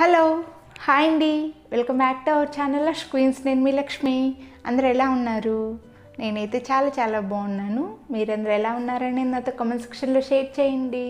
Hello hi అండి, welcome back to our channel lush queens. నేను మీ లక్ష్మి. అందరూ ఎలా ఉన్నారు? నేనైతే చాలా బాగున్నాను. మీరందరూ ఎలా ఉన్నారని నాతో కామెంట్ సెక్షన్లో షేర్ చేయండి.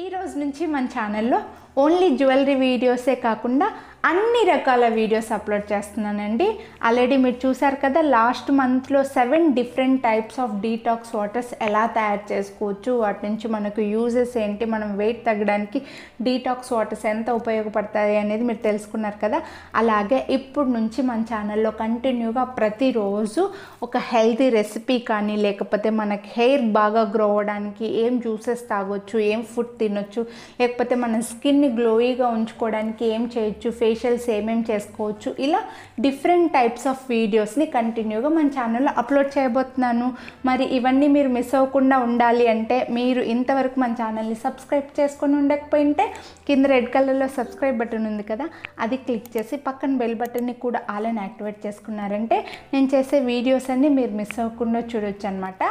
ఈ రోజు నుంచి మన ఛానల్లో ఓన్లీ జ్యువెలరీ వీడియోసే కాకుండా అన్ని రకాల వీడియోస్ అప్లోడ్ చేస్తున్నానండి. ఆల్రెడీ మీరు చూసారు కదా, లాస్ట్ మంత్లో 7 different types of detox waters ఎలా తయారు చేసుకోవచ్చు, వాటి నుంచి మనకు యూజెస్ ఏంటి, మనం వెయిట్ తగ్గడానికి డీటాక్స్ వాటర్స్ ఎంత ఉపయోగపడతాయి అనేది మీరు తెలుసుకున్నారు కదా. అలాగే ఇప్పుడు నుంచి మన ఛానల్లో కంటిన్యూగా ప్రతిరోజు ఒక హెల్తీ రెసిపీ కానీ, లేకపోతే మనకి హెయిర్ బాగా గ్రో అవ్వడానికి ఏం జ్యూసెస్ తాగొచ్చు, ఏం ఫుడ్ తినొచ్చు, లేకపోతే మన స్కిన్ని గ్లోయిగా ఉంచుకోవడానికి ఏం చేయొచ్చు, ఫేషియల్స్ ఏమేమి చేసుకోవచ్చు, ఇలా డిఫరెంట్ టైప్స్ ఆఫ్ వీడియోస్ని కంటిన్యూగా మన ఛానల్లో అప్లోడ్ చేయబోతున్నాను. మరి ఇవన్నీ మీరు మిస్ అవ్వకుండా ఉండాలి అంటే మీరు ఇంతవరకు మన ఛానల్ని సబ్స్క్రైబ్ చేసుకొని ఉండకపోయింటే కింద రెడ్ కలర్లో సబ్స్క్రైబ్ బటన్ ఉంది కదా, అది క్లిక్ చేసి పక్కన బెల్ బటన్ని కూడా ఆల్ అని యాక్టివేట్ చేసుకున్నారంటే నేను చేసే వీడియోస్ అన్నీ మీరు మిస్ అవ్వకుండా చూడొచ్చు అనమాట.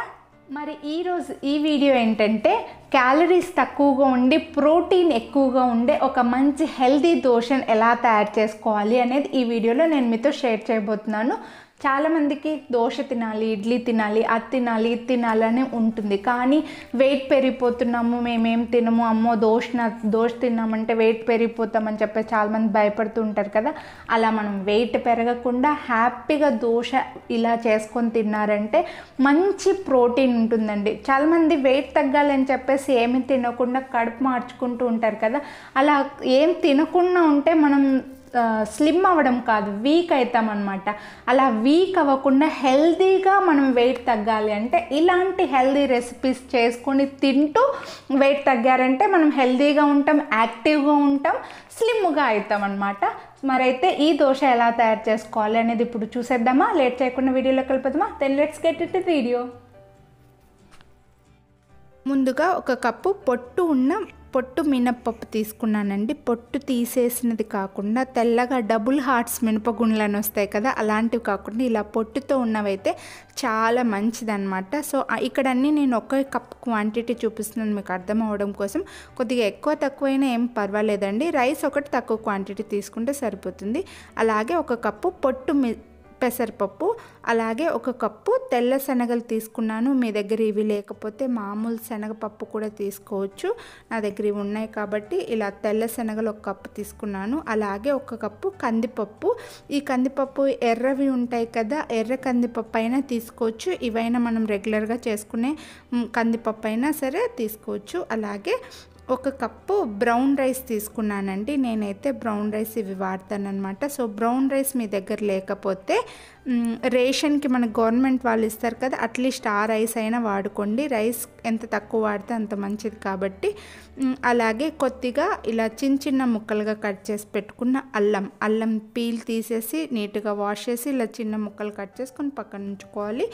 మరి ఈరోజు ఈ వీడియో ఏంటంటే, క్యాలరీస్ తక్కువగా ఉండి ప్రోటీన్ ఎక్కువగా ఉండే ఒక మంచి హెల్తీ దోశను ఎలా తయారు చేసుకోవాలి అనేది ఈ వీడియోలో నేను మీతో షేర్ చేయబోతున్నాను. చాలామందికి దోశ తినాలి, ఇడ్లీ తినాలి, అది తినాలి, ఇది తినాలని ఉంటుంది. కానీ వెయిట్ పెరిగిపోతున్నాము, మేమేం తినము, అమ్మో దోశ తిన్నామంటే వెయిట్ పెరిగిపోతామని చెప్పి చాలామంది భయపడుతూ ఉంటారు కదా. అలా మనం వెయిట్ పెరగకుండా హ్యాపీగా దోశ ఇలా చేసుకొని తిన్నారంటే మంచి ప్రోటీన్ ఉంటుందండి. చాలామంది వెయిట్ తగ్గాలని చెప్పేసి ఏమి తినకుండా కడుపు మార్చుకుంటూ ఉంటారు కదా. అలా ఏం తినకుండా ఉంటే మనం స్లిమ్ అవ్వడం కాదు, వీక్ అవుతామన్నమాట. అలా వీక్ అవ్వకుండా హెల్తీగా మనం వెయిట్ తగ్గాలి అంటే ఇలాంటి హెల్తీ రెసిపీస్ చేసుకొని తింటూ వెయిట్ తగ్గారంటే మనం హెల్తీగా ఉంటాం, యాక్టివ్గా ఉంటాం, స్లిమ్గా అవుతాం అన్నమాట. మరైతే ఈ దోశ ఎలా తయారు చేసుకోవాలి అనేది ఇప్పుడు చూసేద్దామా? లేట్ చేయకుండా వీడియోలోకి వెళ్ళిపోదామా? Then let's get it video. ముందుగా ఒక కప్పు పొట్టు మినప్పప్పు తీసుకున్నానండి. పొట్టు తీసేసినది కాకుండా తెల్లగా డబుల్ హార్ట్స్ మినపగుండ్లని వస్తాయి కదా, అలాంటివి కాకుండా ఇలా పొట్టుతో ఉన్నవైతే చాలా మంచిదన్నమాట. సో ఇక్కడ అన్నీ నేను ఒక కప్ క్వాంటిటీ చూపిస్తున్నాను మీకు అర్థం అవ్వడం కోసం. కొద్దిగా ఎక్కువ తక్కువైనా ఏం పర్వాలేదండి. రైస్ ఒకటి తక్కువ క్వాంటిటీ తీసుకుంటే సరిపోతుంది. అలాగే ఒక కప్పు పెసరపప్పు, అలాగే ఒక కప్పు తెల్ల శనగలు తీసుకున్నాను. మీ దగ్గర ఇవి లేకపోతే మామూలు శనగపప్పు కూడా తీసుకోవచ్చు. నా దగ్గర ఇవి ఉన్నాయి కాబట్టి ఇలా తెల్ల శనగలు ఒక కప్పు తీసుకున్నాను. అలాగే ఒక కప్పు కందిపప్పు. ఈ కందిపప్పు ఎర్రవి ఉంటాయి కదా, ఎర్ర కందిపప్పు అయినా తీసుకోవచ్చు, ఇవైనా మనం రెగ్యులర్గా చేసుకునే కందిపప్పు అయినా సరే తీసుకోవచ్చు. అలాగే ఒక కప్పు బ్రౌన్ రైస్ తీసుకున్నానండి. నేనైతే బ్రౌన్ రైస్ ఇవి వాడతానన్నమాట. సో బ్రౌన్ రైస్ మీ దగ్గర లేకపోతే రేషన్కి మన గవర్నమెంట్ వాళ్ళు ఇస్తారు కదా, అట్లీస్ట్ ఆ రైస్ అయినా వాడుకోండి. రైస్ ఎంత తక్కువ వాడితే అంత మంచిది కాబట్టి. అలాగే కొద్దిగా ఇలా చిన్న ముక్కలుగా కట్ చేసి పెట్టుకున్న అల్లం పీల్ తీసేసి నీట్గా వాష్ చేసి ఇలా చిన్న ముక్కలు కట్ చేసుకొని పక్కన ఉంచుకోవాలి.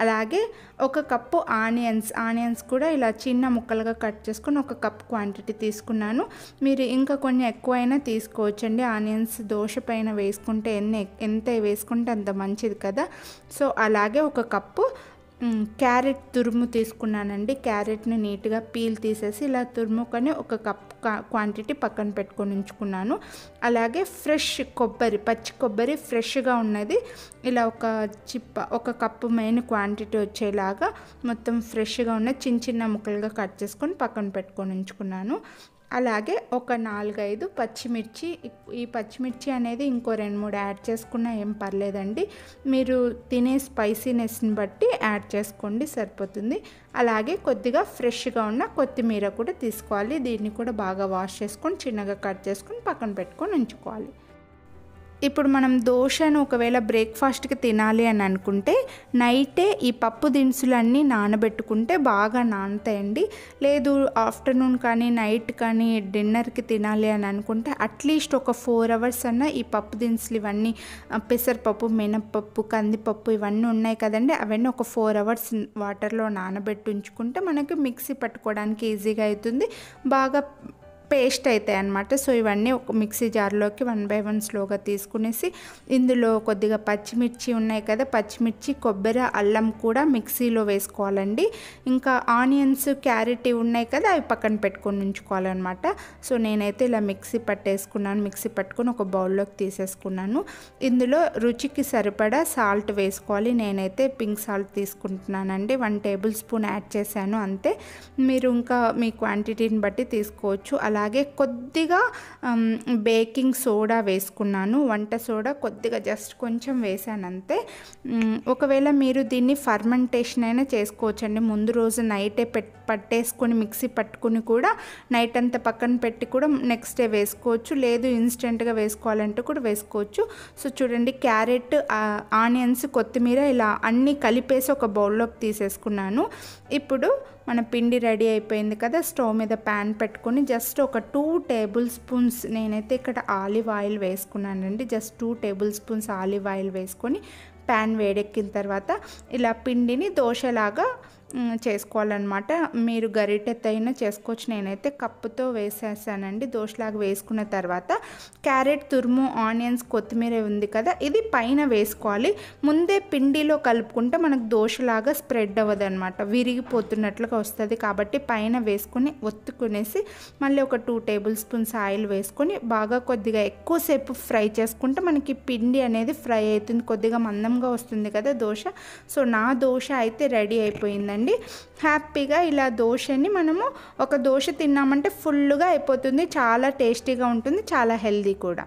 అలాగే ఒక కప్పు ఆనియన్స్ కూడా ఇలా చిన్న ముక్కలుగా కట్ చేసుకొని ఒక కప్ క్వాంటిటీ తీసుకున్నాను. మీరు ఇంకా కొన్ని ఎక్కువైనా తీసుకోవచ్చండి. ఆనియన్స్ దోశ పైన వేసుకుంటే ఎంత వేసుకుంటే అంత మంచిది కదా. సో అలాగే ఒక కప్పు క్యారెట్ తురుము తీసుకున్నానండి. క్యారెట్ని నీట్గా పీల్ తీసేసి ఇలా తురుముకొని ఒక కప్ క్వాంటిటీ పక్కన పెట్టుకొని ఉంచుకున్నాను. అలాగే ఫ్రెష్ పచ్చి కొబ్బరి ఫ్రెష్గా ఉన్నది ఇలా ఒక కప్పు మెయిన్ క్వాంటిటీ వచ్చేలాగా మొత్తం ఫ్రెష్గా ఉన్న చిన్న ముక్కలుగా కట్ చేసుకొని పక్కన పెట్టుకొని ఉంచుకున్నాను. అలాగే ఒక 4-5 పచ్చిమిర్చి. ఈ పచ్చిమిర్చి అనేది ఇంకో 2-3 యాడ్ చేసుకున్నా ఏం పర్లేదండి. మీరు తినే స్పైసీనెస్ని బట్టి యాడ్ చేసుకోండి, సరిపోతుంది. అలాగే కొద్దిగా ఫ్రెష్గా ఉన్న కొత్తిమీర కూడా తీసుకోవాలి. దీన్ని కూడా బాగా వాష్ చేసుకొని చిన్నగా కట్ చేసుకొని పక్కన పెట్టుకొని ఉంచుకోవాలి. ఇప్పుడు మనం దోశను ఒకవేళ బ్రేక్ఫాస్ట్కి తినాలి అని అనుకుంటే నైటే ఈ పప్పు దినుసులన్నీ నానబెట్టుకుంటే బాగా నానతాయండి. లేదు ఆఫ్టర్నూన్ కానీ నైట్ కానీ డిన్నర్కి తినాలి అని అనుకుంటే అట్లీస్ట్ ఒక 4 అవర్స్ అన్న ఈ పప్పు దినుసులు ఇవన్నీ పెసరపప్పు, మినప్పప్పు, కందిపప్పు ఇవన్నీ ఉన్నాయి కదండి, అవన్నీ ఒక 4 అవర్స్ వాటర్లో నానబెట్టి ఉంచుకుంటే మనకి మిక్సీ పట్టుకోవడానికి ఈజీగా అవుతుంది. బాగా పేస్ట్ అవుతాయి అన్నమాట. సో ఇవన్నీ ఒక మిక్సీ జార్లోకి 1 బై 1 స్లోగా తీసుకునేసి ఇందులో కొద్దిగా పచ్చిమిర్చి ఉన్నాయి కదా, పచ్చిమిర్చి, కొబ్బరి, అల్లం కూడా మిక్సీలో వేసుకోవాలండి. ఇంకా ఆనియన్స్, క్యారెట్ ఉన్నాయి కదా, అవి పక్కన పెట్టుకొని ఉంచుకోవాలన్నమాట. సో నేనైతే ఇలా మిక్సీ పట్టేసుకున్నాను. మిక్సీ పట్టుకొని ఒక బౌల్లోకి తీసేసుకున్నాను. ఇందులో రుచికి సరిపడా సాల్ట్ వేసుకోవాలి. నేనైతే పింక్ సాల్ట్ తీసుకుంటున్నానండి. 1 టేబుల్ స్పూన్ యాడ్ చేశాను అంతే. మీరు ఇంకా మీ క్వాంటిటీని బట్టి తీసుకోవచ్చు. అలాగే కొద్దిగా బేకింగ్ సోడా వేసుకున్నాను. వంట సోడా కొద్దిగా జస్ట్ కొంచెం వేసాను అంతే. ఒకవేళ మీరు దీన్ని ఫర్మెంటేషన్ అయినా చేసుకోవచ్చండి. ముందు రోజు నైటే పట్టేసుకొని మిక్సీ పట్టుకుని కూడా నైట్ అంతా పక్కన పెట్టి కూడా నెక్స్ట్ డే వేసుకోవచ్చు. లేదు ఇన్స్టెంట్గా వేసుకోవాలంటే కూడా వేసుకోవచ్చు. సో చూడండి, క్యారెట్, ఆనియన్స్, కొత్తిమీర ఇలా అన్నీ కలిపేసి ఒక బౌల్లోకి తీసేసుకున్నాను. ఇప్పుడు మన పిండి రెడీ అయిపోయింది కదా. స్టవ్ మీద ప్యాన్ పెట్టుకొని జస్ట్ ఒక 2 టేబుల్ స్పూన్స్ నేనైతే ఇక్కడ ఆలివ్ ఆయిల్ వేసుకున్నానండి. Just 2 table spoons olive oil వేసుకొని ప్యాన్ వేడెక్కిన తర్వాత ఇలా పిండిని దోశలాగా చేసుకోవాలన్నమాట. మీరు గరిటెతో అయినా చేసుకోవచ్చు. నేనైతే కప్పుతో వేసేసానండి. దోశలాగా వేసుకున్న తర్వాత క్యారెట్ తురుము, ఆనియన్స్, కొత్తిమీర ఉంది కదా, ఇది పైన వేసుకోవాలి. ముందే పిండిలో కలుపుకుంటే మనకు దోశలాగా స్ప్రెడ్ అవ్వదు అనమాట, విరిగిపోతున్నట్లుగా వస్తుంది. కాబట్టి పైన వేసుకొని ఒత్తుకునేసి మళ్ళీ ఒక 2 టేబుల్ స్పూన్స్ ఆయిల్ వేసుకొని బాగా కొద్దిగా ఎక్కువసేపు ఫ్రై చేసుకుంటే మనకి పిండి అనేది ఫ్రై అవుతుంది. కొద్దిగా మందంగా వస్తుంది కదా దోశ. సో నా దోశ అయితే రెడీ అయిపోయిందండి. హ్యాపీగా ఇలా దోశని మనము ఒక దోశ తిన్నామంటే ఫుల్గా అయిపోతుంది. చాలా టేస్టీగా ఉంటుంది, చాలా హెల్దీ కూడా.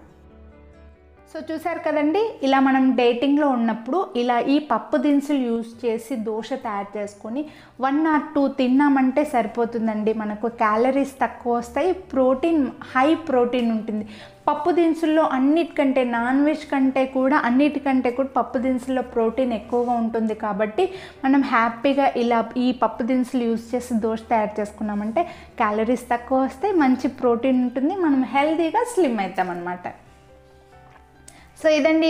సో చూసారు కదండి, ఇలా మనం డేటింగ్లో ఉన్నప్పుడు ఇలా ఈ పప్పు దినుసులు యూజ్ చేసి దోశ తయారు చేసుకొని 1 or 2 తిన్నామంటే సరిపోతుందండి. మనకు క్యాలరీస్ తక్కువ వస్తాయి, ప్రోటీన్, హై ప్రోటీన్ ఉంటుంది. పప్పు దినుసుల్లో అన్నిటికంటే, నాన్ వెజ్ కంటే కూడా అన్నిటికంటే కూడా పప్పు దినుసుల్లో ప్రోటీన్ ఎక్కువగా ఉంటుంది. కాబట్టి మనం హ్యాపీగా ఇలా ఈ పప్పు దినుసులు యూజ్ చేసి దోశ తయారు చేసుకున్నామంటే క్యాలరీస్ తక్కువ వస్తాయి, మంచి ప్రోటీన్ ఉంటుంది, మనం హెల్తీగా స్లిమ్ అవుతాం అన్నమాట. సో ఇదండి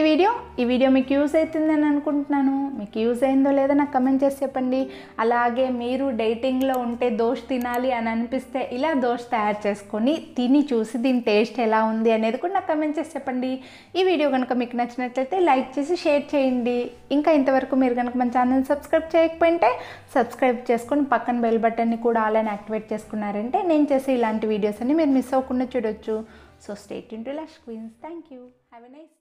ఈ వీడియో మీకు యూజ్ అవుతుందని అనుకుంటున్నాను. మీకు యూజ్ అయిందో లేదో నాకు కమెంట్ చేసి చెప్పండి. అలాగే మీరు డైటింగ్లో ఉంటే దోశ తినాలి అని అనిపిస్తే ఇలా దోశ తయారు చేసుకొని తిని చూసి దీని టేస్ట్ ఎలా ఉంది అనేది కూడా నాకు కమెంట్ చేసి చెప్పండి. ఈ వీడియో కనుక మీకు నచ్చినట్లయితే లైక్ చేసి షేర్ చేయండి. ఇంకా ఇంతవరకు మీరు కనుక మన ఛానల్ సబ్స్క్రైబ్ చేయకపోయింటే సబ్స్క్రైబ్ చేసుకొని పక్కన బెల్ బటన్ని కూడా ఆల్ అని యాక్టివేట్ చేసుకున్నారంటే నేను చేసే ఇలాంటి వీడియోస్ అన్ని మీరు మిస్ అవ్వకుండా చూడొచ్చు. So stay tuned to lush queens. Thank you. Have a nice